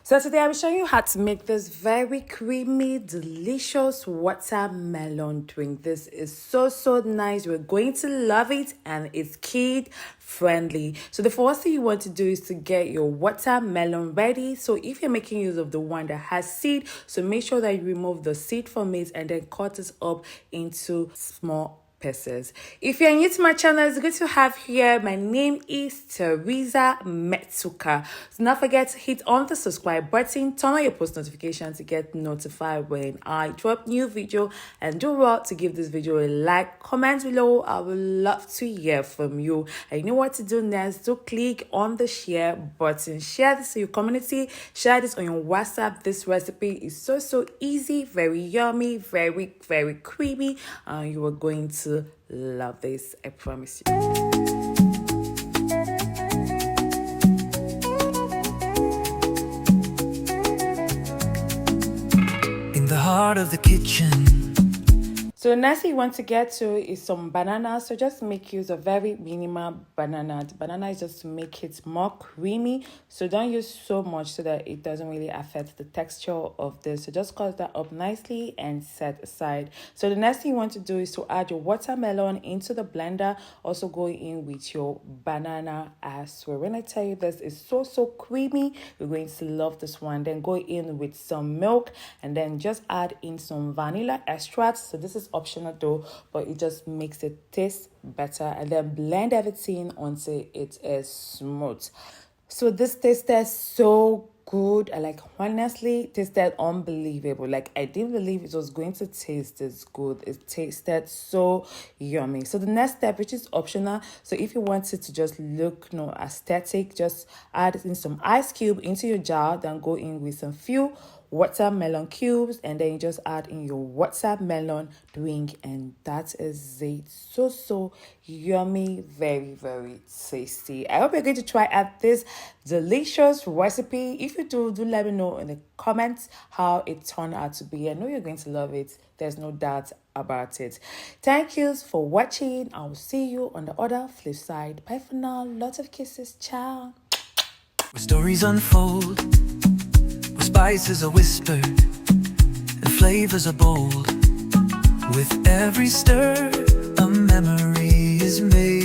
So today I'll be showing you how to make this very creamy, delicious watermelon drink. This is so nice. We're going to love it and it's kid friendly. So the first thing you want to do is to get your watermelon ready. So if you're making use of the one that has seed, so make sure that you remove the seed from it and then cut it up into small pieces. If you're new to my channel, it's good to have you here. My name is Teresa Metsuka. So don't forget to hit on the subscribe button, turn on your post notification to get notified when I drop new video, and do well to give this video a like, comment below. I would love to hear from you. And you know what to do next? Do click on the share button, share this to your community, share this on your WhatsApp. This recipe is so easy, very yummy, very creamy, and you are going to love this, I promise you. In the heart of the kitchen. So the next thing you want to get to is some banana. So just make use of very minimal banana. The banana is just to make it more creamy. So don't use so much so that it doesn't really affect the texture of this. So just cut that up nicely and set aside. So the next thing you want to do is to add your watermelon into the blender. Also go in with your banana as well. When I tell you this is so creamy, you're going to love this one. Then go in with some milk and then just add in some vanilla extract. So this is optional though, but it just makes it taste better, and then blend everything until it is smooth. So this tasted so good. I honestly tasted unbelievable. I didn't believe it was going to taste this good. It tasted so yummy. So the next step, which is optional, so if you want it to just look aesthetic, just add in some ice cube into your jar, then go in with some few watermelon cubes, and then you just add in your watermelon drink, and that is it. So yummy, very tasty. I hope you're going to try out this delicious recipe. If you do let me know in the comments how it turned out to be. I know you're going to love it, there's no doubt about it. Thank you for watching. I will see you on the other flip side. Bye for now. Lots of kisses. Ciao. Where stories unfold, where spices are whispered and flavors are bold. With every stir, a memory is made.